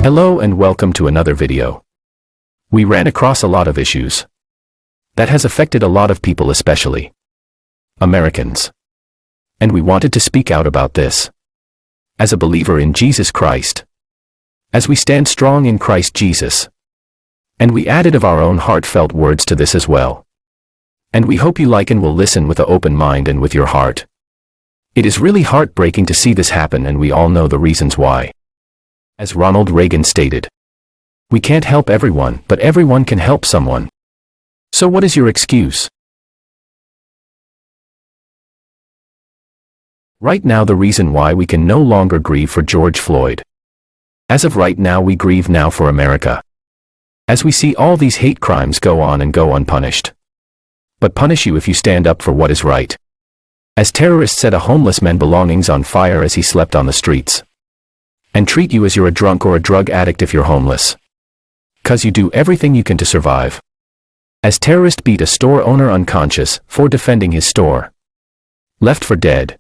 Hello and welcome to another video. We ran across a lot of issues that has affected a lot of people, especially Americans. And we wanted to speak out about this as a believer in Jesus Christ, as we stand strong in Christ Jesus. And we added of our own heartfelt words to this as well. And we hope you like and will listen with an open mind and with your heart. It is really heartbreaking to see this happen, and we all know the reasons why. As Ronald Reagan stated, we can't help everyone, but everyone can help someone. So what is your excuse? Right now, the reason why we can no longer grieve for George Floyd. As of right now, we grieve now for America, as we see all these hate crimes go on and go unpunished. But punish you if you stand up for what is right. As terrorists set a homeless man's belongings on fire as he slept on the streets, and treat you as you're a drunk or a drug addict if you're homeless, 'cause you do everything you can to survive. As terrorists beat a store owner unconscious for defending his store, left for dead,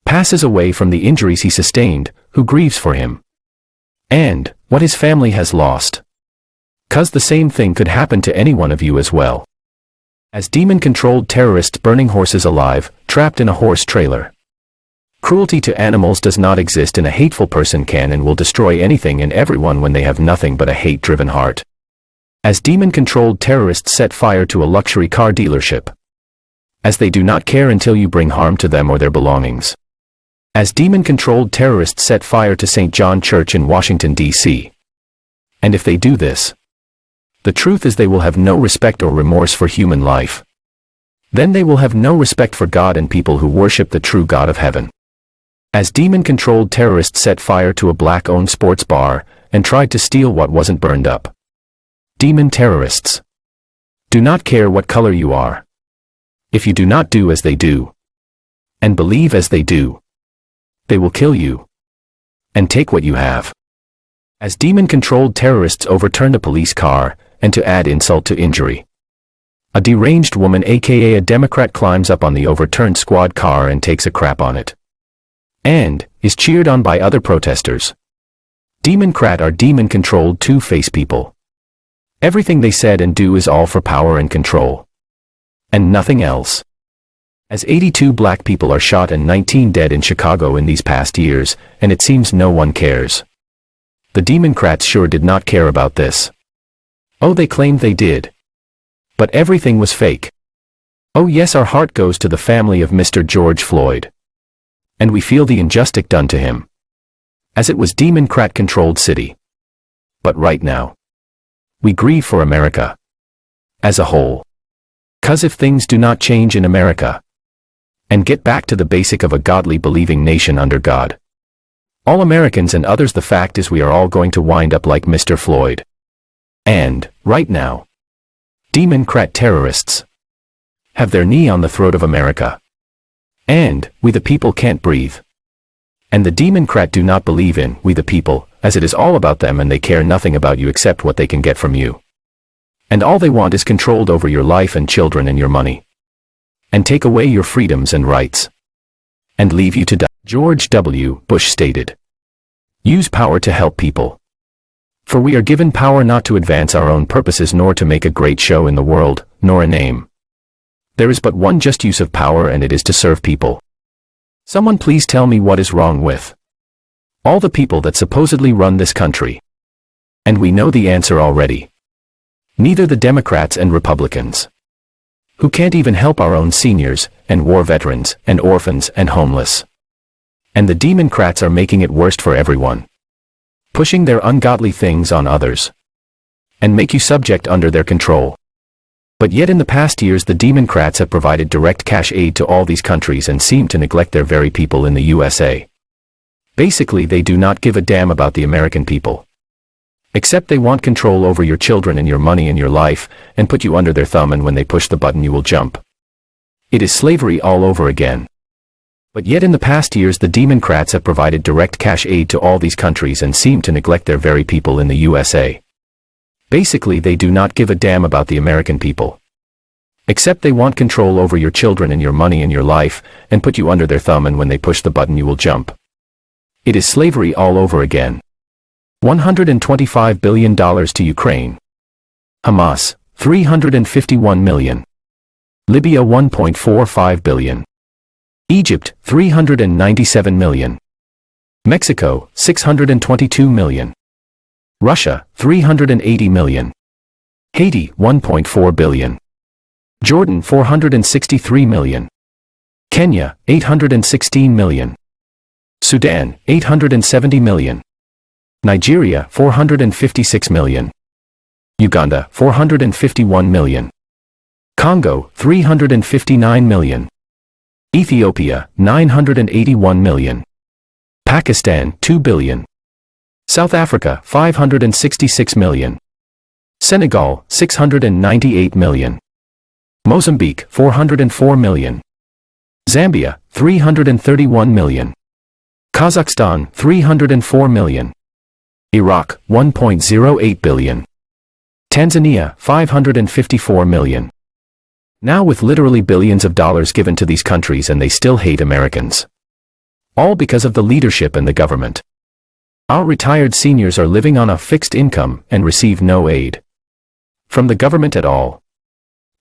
passes away from the injuries he sustained, who grieves for him and what his family has lost. 'Cause the same thing could happen to any one of you as well. As demon-controlled terrorists burning horses alive, trapped in a horse trailer. Cruelty to animals does not exist, and a hateful person can and will destroy anything and everyone when they have nothing but a hate-driven heart. As demon-controlled terrorists set fire to a luxury car dealership, as they do not care until you bring harm to them or their belongings. As demon-controlled terrorists set fire to St. John Church in Washington, D.C. And if they do this, the truth is they will have no respect or remorse for human life. Then they will have no respect for God and people who worship the true God of heaven. As demon-controlled terrorists set fire to a black-owned sports bar and tried to steal what wasn't burned up. Demon terrorists do not care what color you are. If you do not do as they do and believe as they do, they will kill you and take what you have. As demon-controlled terrorists overturned a police car, and to add insult to injury, a deranged woman aka a Democrat climbs up on the overturned squad car and takes a crap on it, and is cheered on by other protesters. Democrat are demon-controlled two-faced people. Everything they said and do is all for power and control, and nothing else. As 82 black people are shot and 19 dead in Chicago in these past years, and it seems no one cares. The Democrats sure did not care about this. Oh, they claimed they did. But everything was fake. Oh yes, our heart goes to the family of Mr. George Floyd. And we feel the injustice done to him, as it was Democrat-controlled city. But right now, we grieve for America as a whole. 'Cause if things do not change in America and get back to the basic of a godly believing nation under God, all Americans and others, the fact is we are all going to wind up like Mr. Floyd. And, right now, Democrat terrorists have their knee on the throat of America. And, we the people can't breathe. And the Democrat do not believe in we the people, as it is all about them, and they care nothing about you except what they can get from you. And all they want is controlled over your life and children and your money. And take away your freedoms and rights. And leave you to die. George W. Bush stated, "Use power to help people. For we are given power not to advance our own purposes nor to make a great show in the world, nor a name. There is but one just use of power, and it is to serve people." Someone please tell me what is wrong with all the people that supposedly run this country. And we know the answer already. Neither the Democrats and Republicans, who can't even help our own seniors, and war veterans, and orphans, and homeless. And the Democrats are making it worst for everyone, pushing their ungodly things on others, and make you subject under their control. But yet in the past years the Democrats have provided direct cash aid to all these countries and seem to neglect their very people in the USA. Basically, they do not give a damn about the American people. Except they want control over your children and your money and your life, and put you under their thumb, and when they push the button you will jump. It is slavery all over again. But yet in the past years the Democrats have provided direct cash aid to all these countries and seem to neglect their very people in the USA. Basically, they do not give a damn about the American people. Except they want control over your children and your money and your life, and put you under their thumb, and when they push the button you will jump. It is slavery all over again. $125 billion to Ukraine. Hamas, $351 million. Libya $1.45 billion. Egypt, $397 million. Mexico, $622 million. Russia, $380 million. Haiti, $1.4 billion. Jordan, $463 million. Kenya, $816 million. Sudan, $870 million. Nigeria, $456 million. Uganda, $451 million. Congo, $359 million. Ethiopia, $981 million. Pakistan, $2 billion. South Africa, $566 million. Senegal, $698 million. Mozambique, $404 million. Zambia, $331 million. Kazakhstan, $304 million. Iraq, $1.08 billion. Tanzania, $554 million. Now with literally billions of dollars given to these countries and they still hate Americans. All because of the leadership and the government. Our retired seniors are living on a fixed income and receive no aid from the government at all.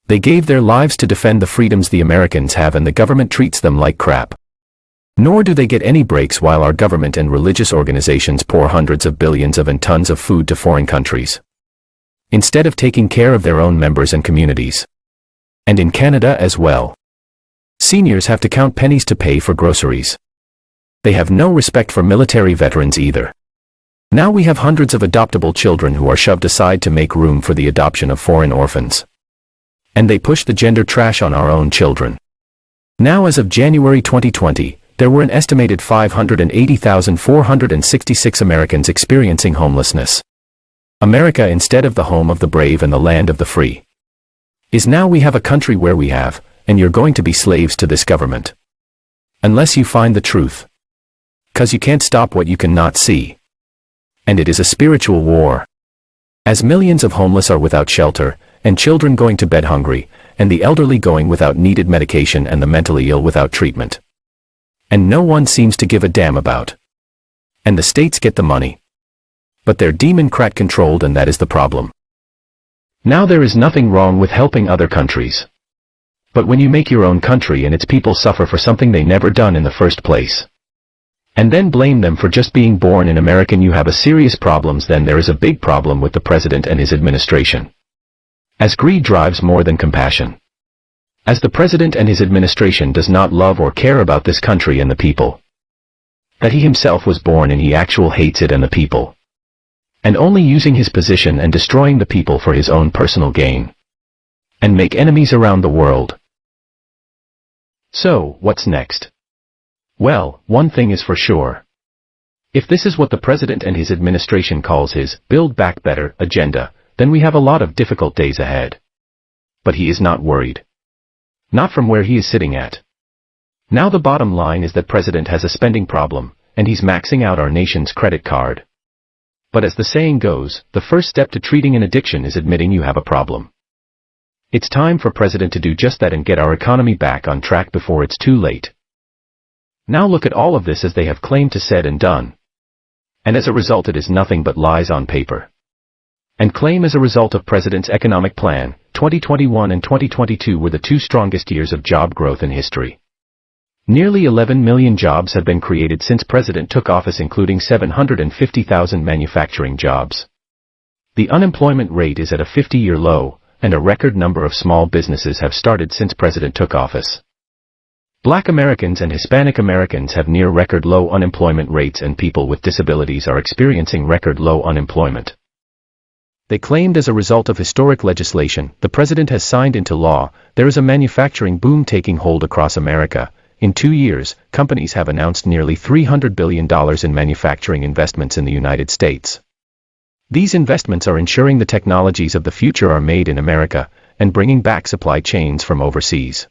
They gave their lives to defend the freedoms the Americans have, and the government treats them like crap. Nor do they get any breaks while our government and religious organizations pour hundreds of billions and tons of food to foreign countries, instead of taking care of their own members and communities. And in Canada as well. Seniors have to count pennies to pay for groceries. They have no respect for military veterans either. Now we have hundreds of adoptable children who are shoved aside to make room for the adoption of foreign orphans. And they push the gender trash on our own children. Now as of January 2020, there were an estimated 580,466 Americans experiencing homelessness. America, instead of the home of the brave and the land of the free, is now we have a country where we have, and you're going to be slaves to this government. Unless you find the truth. 'Cause you can't stop what you cannot see. And it is a spiritual war. As millions of homeless are without shelter, and children going to bed hungry, and the elderly going without needed medication, and the mentally ill without treatment. And no one seems to give a damn about. And the states get the money. But they're democrat controlled, and that is the problem. Now there is nothing wrong with helping other countries. But when you make your own country and its people suffer for something they never done in the first place, and then blame them for just being born in America, you have a serious problems. Then there is a big problem with the president and his administration. As greed drives more than compassion. As the president and his administration does not love or care about this country and the people that he himself was born in, he actually hates it and the people. And only using his position and destroying the people for his own personal gain. And make enemies around the world. So, what's next? Well, one thing is for sure. If this is what the president and his administration calls his Build Back Better agenda, then we have a lot of difficult days ahead. But he is not worried. Not from where he is sitting at. Now the bottom line is that president has a spending problem, and he's maxing out our nation's credit card. But as the saying goes, the first step to treating an addiction is admitting you have a problem. It's time for president to do just that and get our economy back on track before it's too late. Now look at all of this as they have claimed to said and done. And as a result it is nothing but lies on paper. And claim as a result of president's economic plan, 2021 and 2022 were the two strongest years of job growth in history. Nearly 11 million jobs have been created since president took office, including 750,000 manufacturing jobs. The unemployment rate is at a 50-year low, and a record number of small businesses have started since president took office. Black Americans and Hispanic Americans have near record low unemployment rates, and people with disabilities are experiencing record low unemployment. They claimed as a result of historic legislation the president has signed into law, there is a manufacturing boom taking hold across America. In 2 years, companies have announced nearly $300 billion in manufacturing investments in the United States. These investments are ensuring the technologies of the future are made in America, and bringing back supply chains from overseas.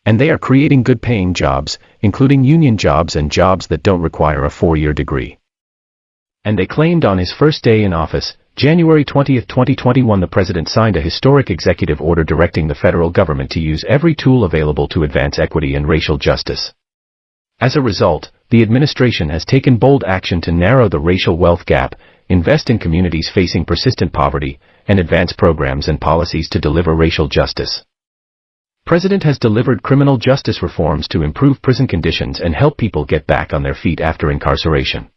And they are creating good-paying jobs, including union jobs and jobs that don't require a 4-year degree. And they claimed on his first day in office, January 20, 2021, the president signed a historic executive order directing the federal government to use every tool available to advance equity and racial justice. As a result, the administration has taken bold action to narrow the racial wealth gap, invest in communities facing persistent poverty, and advance programs and policies to deliver racial justice. President has delivered criminal justice reforms to improve prison conditions and help people get back on their feet after incarceration.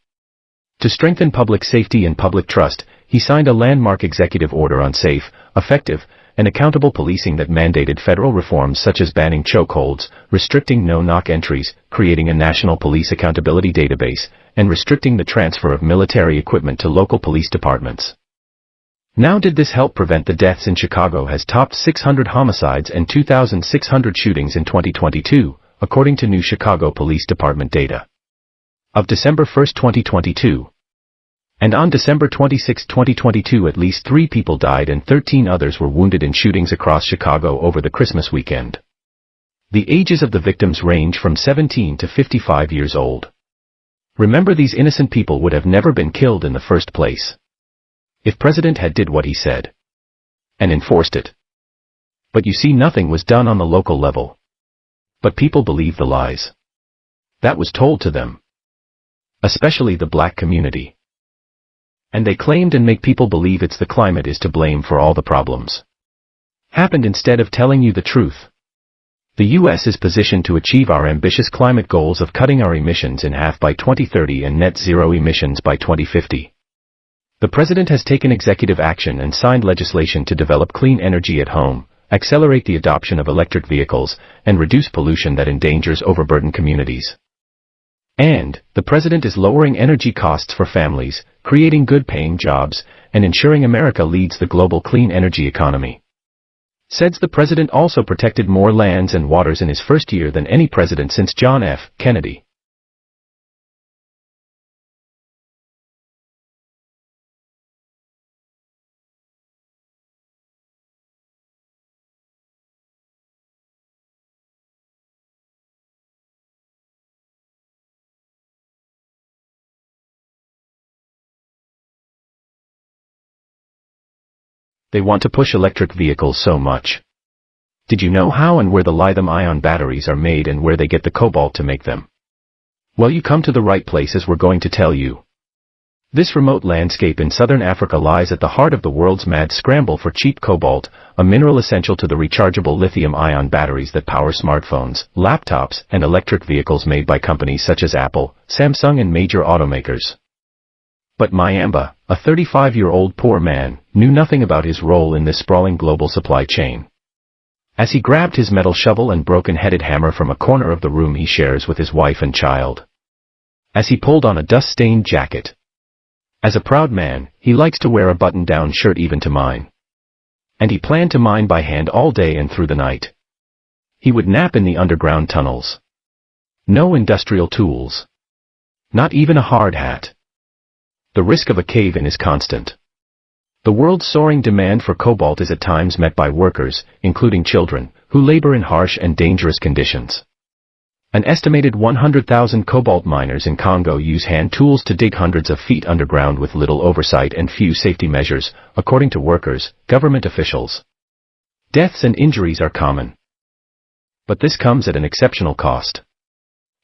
To strengthen public safety and public trust, he signed a landmark executive order on safe, effective, and accountable policing that mandated federal reforms such as banning chokeholds, restricting no-knock entries, creating a national police accountability database, and restricting the transfer of military equipment to local police departments. Now, did this help prevent the deaths in Chicago has topped 600 homicides and 2,600 shootings in 2022, according to new Chicago Police Department data. Of December 1, 2022, and on December 26, 2022, at least 3 people died and 13 others were wounded in shootings across Chicago over the Christmas weekend. The ages of the victims range from 17 to 55 years old. Remember, these innocent people would have never been killed in the first place if President had did what he said and enforced it. But you see, nothing was done on the local level. But people believe the lies that was told to them, especially the black community. And they claimed and make people believe it's the climate is to blame for all the problems happened instead of telling you the truth. The U.S. is positioned to achieve our ambitious climate goals of cutting our emissions in half by 2030 and net zero emissions by 2050. The President has taken executive action and signed legislation to develop clean energy at home, accelerate the adoption of electric vehicles, and reduce pollution that endangers overburdened communities. And the President is lowering energy costs for families, creating good-paying jobs, and ensuring America leads the global clean energy economy. Says the President also protected more lands and waters in his first year than any president since John F. Kennedy. They want to push electric vehicles so much. Did you know how and where the lithium-ion batteries are made and where they get the cobalt to make them? Well, you come to the right place, as we're going to tell you. This remote landscape in southern Africa lies at the heart of the world's mad scramble for cheap cobalt, a mineral essential to the rechargeable lithium-ion batteries that power smartphones, laptops, and electric vehicles made by companies such as Apple, Samsung, and major automakers. But Mayamba, a 35-year-old poor man, knew nothing about his role in this sprawling global supply chain. As he grabbed his metal shovel and broken-headed hammer from a corner of the room he shares with his wife and child. As he pulled on a dust-stained jacket. As a proud man, he likes to wear a button-down shirt even to mine. And he planned to mine by hand all day and through the night. He would nap in the underground tunnels. No industrial tools. Not even a hard hat. The risk of a cave-in is constant. The world's soaring demand for cobalt is at times met by workers, including children, who labor in harsh and dangerous conditions. An estimated 100,000 cobalt miners in Congo use hand tools to dig hundreds of feet underground with little oversight and few safety measures, according to workers, government officials. Deaths and injuries are common. But this comes at an exceptional cost.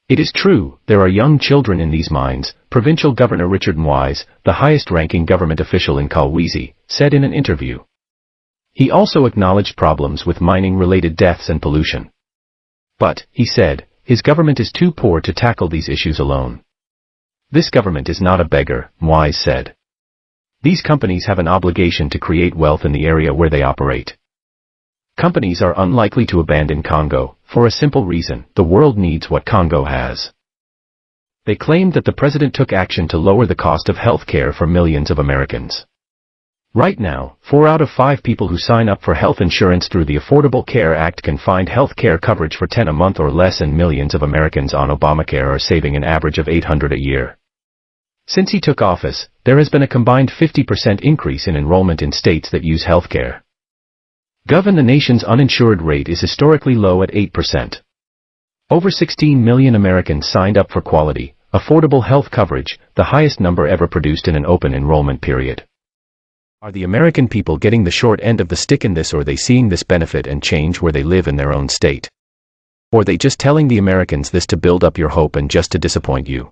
It is true, there are young children in these mines, Provincial Governor Richard Mwise, the highest-ranking government official in Kolwezi, said in an interview. He also acknowledged problems with mining-related deaths and pollution. But, he said, his government is too poor to tackle these issues alone. This government is not a beggar, Mwise said. These companies have an obligation to create wealth in the area where they operate. Companies are unlikely to abandon Congo, for a simple reason: the world needs what Congo has. They claimed that the president took action to lower the cost of health care for millions of Americans. Right now, 4 out of 5 people who sign up for health insurance through the Affordable Care Act can find health care coverage for $10 a month or less, and millions of Americans on Obamacare are saving an average of $800 a year. Since he took office, there has been a combined 50% increase in enrollment in states that use health care. The nation's uninsured rate is historically low at 8%. Over 16 million Americans signed up for quality, affordable health coverage, the highest number ever produced in an open enrollment period. Are the American people getting the short end of the stick in this, or are they seeing this benefit and change where they live in their own state? Or are they just telling the Americans this to build up your hope and just to disappoint you?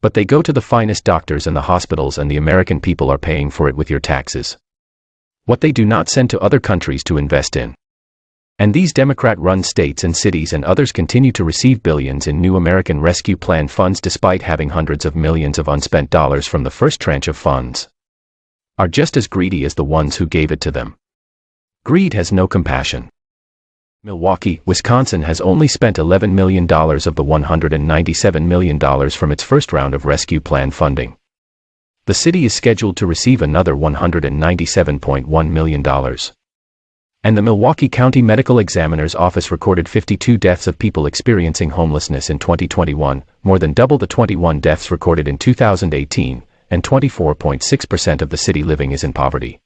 But they go to the finest doctors and the hospitals, and the American people are paying for it with your taxes. What they do not send to other countries to invest in. And these Democrat-run states and cities and others continue to receive billions in new American Rescue Plan funds despite having hundreds of millions of unspent dollars from the first tranche of funds. Are just as greedy as the ones who gave it to them. Greed has no compassion. Milwaukee, Wisconsin has only spent $11 million of the $197 million from its first round of rescue plan funding. The city is scheduled to receive another $197.1 million. And the Milwaukee County Medical Examiner's Office recorded 52 deaths of people experiencing homelessness in 2021, more than double the 21 deaths recorded in 2018, and 24.6% of the city living is in poverty.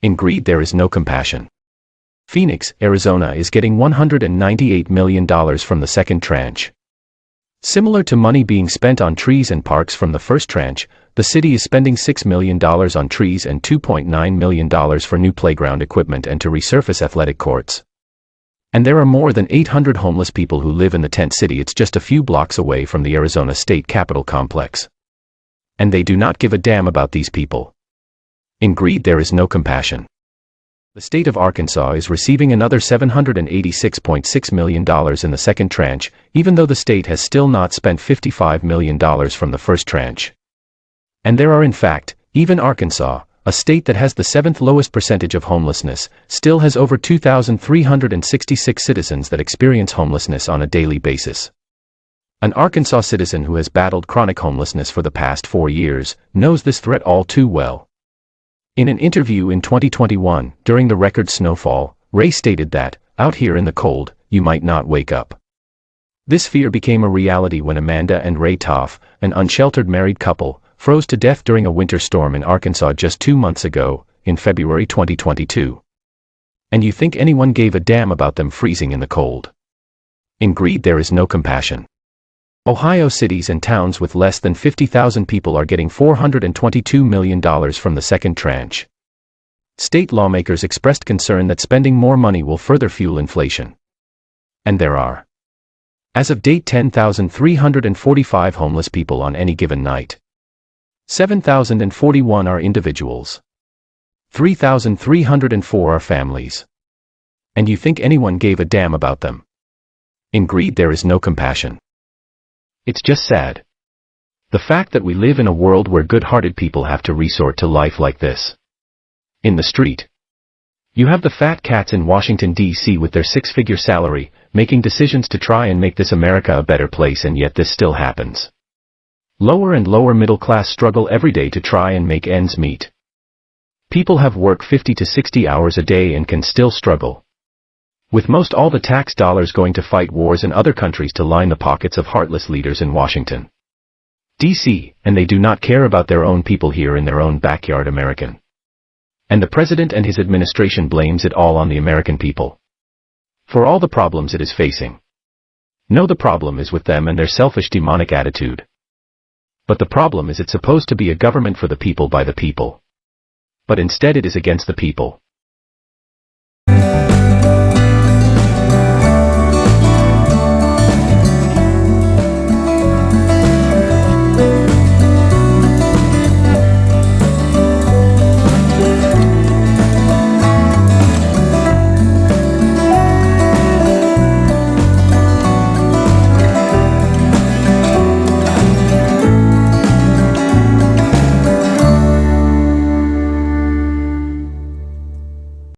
In greed there is no compassion. Phoenix, Arizona is getting $198 million from the second tranche. Similar to money being spent on trees and parks from the first tranche, the city is spending $6 million on trees and $2.9 million for new playground equipment and to resurface athletic courts. And there are more than 800 homeless people who live in the tent city. It's just a few blocks away from the Arizona State Capitol complex. And they do not give a damn about these people. In greed there is no compassion. The state of Arkansas is receiving another $786.6 million in the second tranche, even though the state has still not spent $55 million from the first tranche. And there are in fact, even Arkansas, a state that has the seventh lowest percentage of homelessness, still has over 2,366 citizens that experience homelessness on a daily basis. An Arkansas citizen who has battled chronic homelessness for the past 4 years knows this threat all too well. In an interview in 2021, during the record snowfall, Ray stated that, out here in the cold, you might not wake up. This fear became a reality when Amanda and Ray Toff, an unsheltered married couple, froze to death during a winter storm in Arkansas just 2 months ago, in February 2022. And you think anyone gave a damn about them freezing in the cold? In greed there is no compassion. Ohio cities and towns with less than 50,000 people are getting $422 million from the second tranche. State lawmakers expressed concern that spending more money will further fuel inflation. And there are, as of date, 10,345 homeless people on any given night. 7,041 are individuals. 3,304 are families. And you think anyone gave a damn about them? In greed there is no compassion. It's just sad. The fact that we live in a world where good-hearted people have to resort to life like this. In the street. You have the fat cats in Washington, D.C. with their 6-figure salary, making decisions to try and make this America a better place, and yet this still happens. Lower and lower middle class struggle every day to try and make ends meet. People have work 50 to 60 hours a day and can still struggle. With most all the tax dollars going to fight wars in other countries to line the pockets of heartless leaders in Washington, D.C., and they do not care about their own people here in their own backyard, American. And the president and his administration blames it all on the American people. For all the problems it is facing. No, the problem is with them and their selfish demonic attitude. But the problem is it's supposed to be a government for the people by the people. But instead it is against the people.